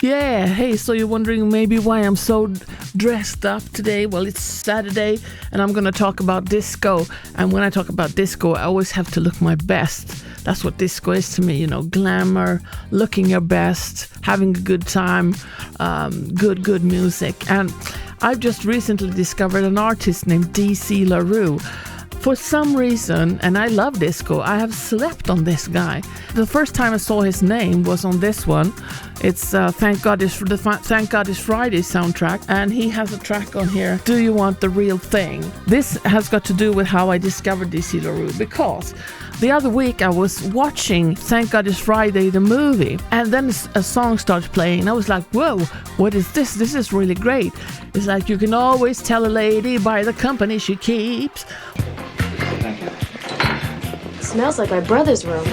Yeah, hey, so you're wondering maybe why I'm so dressed up today? Well, it's Saturday and I'm going to talk about disco. And when I talk about disco, I always have to look my best. That's what disco is to me, you know, glamour, looking your best, having a good time, good music. And I've just recently discovered an artist named LaRue. For some reason, and I love disco, I have slept on this guy. The first time I saw his name was on this one. It's Thank God It's Friday soundtrack, and he has a track on here, Do You Want the Real Thing? This has got to do with how I discovered LaRue, because the other week I was watching Thank God It's Friday, the movie, and then a song starts playing, and I was like, whoa, what is this? This is really great. It's like, you can always tell a lady by the company she keeps. Smells like my brother's room.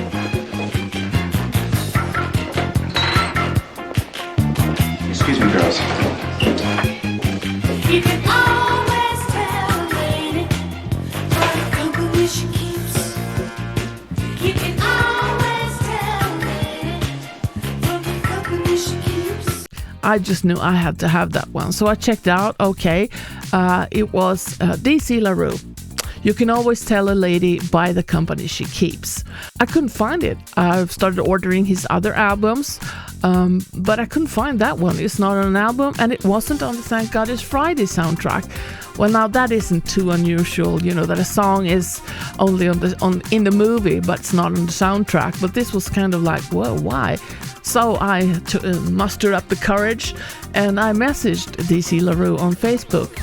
Excuse me, girls. You can always tell a lady what company she keeps. You can always tell a lady what company she keeps. I just knew I had to have that one, so I checked out. Okay, it was LaRue. You can always tell a lady by the company she keeps. I couldn't find it. I've started ordering his other albums, but I couldn't find that one. It's not on an album, and it wasn't on the Thank God It's Friday soundtrack. Well, now that isn't too unusual, you know, that a song is only in the movie, but it's not on the soundtrack. But this was kind of like, whoa, why? So I mustered up the courage, and I messaged LaRue on Facebook.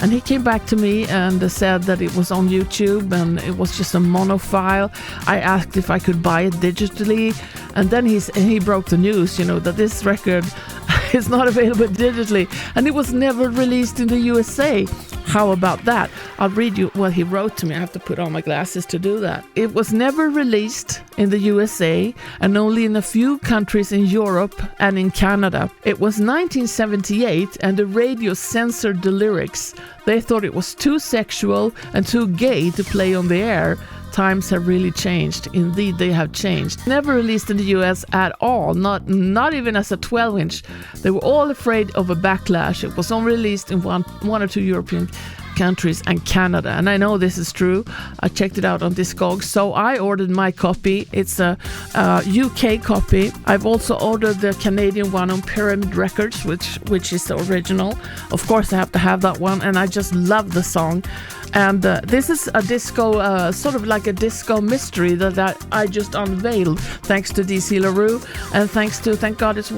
And he came back to me and said that it was on YouTube and it was just a mono file. I asked if I could buy it digitally, and then he broke the news, you know, that this record is not available digitally and it was never released in the USA. How about that? I'll read you what he wrote to me. I have to put on my glasses to do that. It was never released in the USA and only in a few countries in Europe and in Canada. It was 1978 and the radio censored the lyrics. They thought it was too sexual and too gay to play on the air. Times have really changed. Indeed, they have changed. Never released in the US at all, not even as a 12-inch. They were all afraid of a backlash. It was only released in one or two European countries and Canada. And I know this is true. I checked it out on Discogs, so I ordered my copy. It's a UK copy. I've also ordered the Canadian one on Pyramid Records, which is the original. Of course, I have to have that one, and I just love the song. And this is a disco, sort of like a disco mystery that I just unveiled, thanks to LaRue and thanks to Thank God It's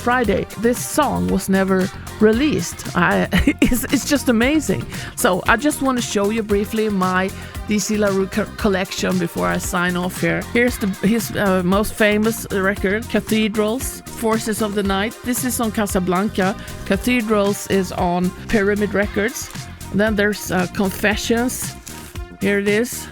Friday. This song was never released. It's just amazing. So I just want to show you briefly my LaRue collection before I sign off here. Here's his most famous record, Cathedrals, Forces of the Night. This is on Casablanca. Cathedrals is on Pyramid Records. Then there's Confessions. Here it is.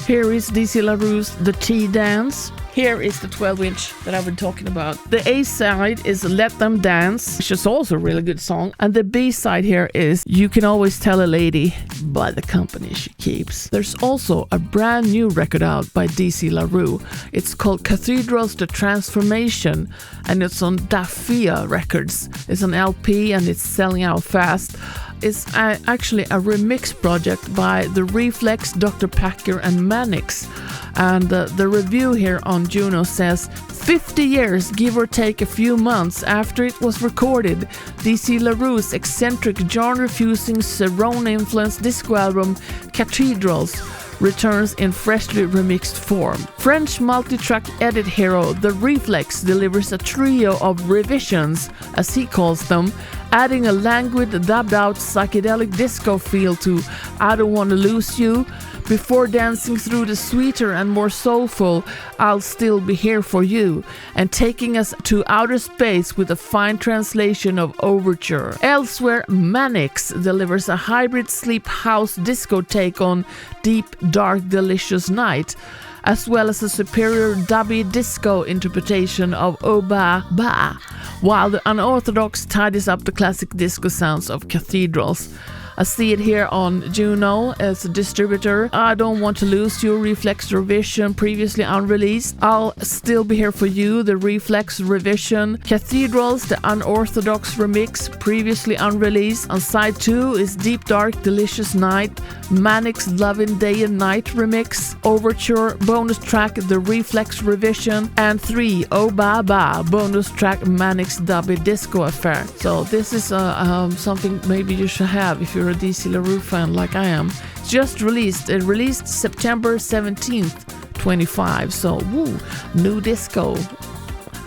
Here is LaRue's The Tea Dance. Here is the 12-inch that I've been talking about. The A-side is Let Them Dance, which is also a really good song. And the B-side here is You Can Always Tell a Lady by the company she keeps. There's also a brand new record out by LaRue. It's called Cathedrals, The Transformation, and it's on Dafia Records. It's an LP and it's selling out fast. It's actually a remix project by The Reflex, Dr. Packer, and Mannix. And the review here on Juno says, 50 years, give or take a few months after it was recorded, LaRue's eccentric, genre-fusing, Serrone-influenced disco album Cathedrals returns in freshly remixed form. French multi-track edit hero The Reflex delivers a trio of revisions, as he calls them, adding a languid, dubbed-out psychedelic disco feel to I Don't Wanna Lose You, before dancing through the sweeter and more soulful I'll Still Be Here For You, and taking us to outer space with a fine translation of Overture. Elsewhere, Mannix delivers a hybrid sleep house disco take on Deep, Dark, Delicious Night, as well as a superior dubby disco interpretation of Oba Ba, while the unorthodox tidies up the classic disco sounds of Cathedrals. I see it here on Juno as a distributor. I don't want to lose you, Reflex Revision, previously unreleased. I'll still be here for you, the Reflex Revision. Cathedrals, the Unorthodox remix, previously unreleased. On side 2 is Deep Dark Delicious Night, Manic's Lovin' Day and Night remix, Overture, bonus track The Reflex Revision, and 3, Oh Ba Ba, bonus track Manic's Dubby Disco Affair. So this is something maybe you should have if you're a DC LaRue fan like I am. It's just released. It released September 17th, 25. So woo, new disco.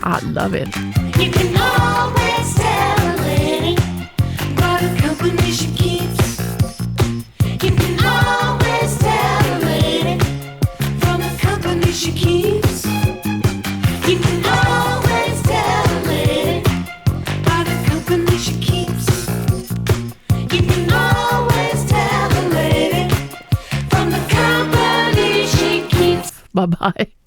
I love it. You can always tell a lady what a company she keeps. You can always tell a lady from the company she keeps. You can always tell a lady by the company she keeps. You can always tell a lady from the company she keeps. Bye-bye.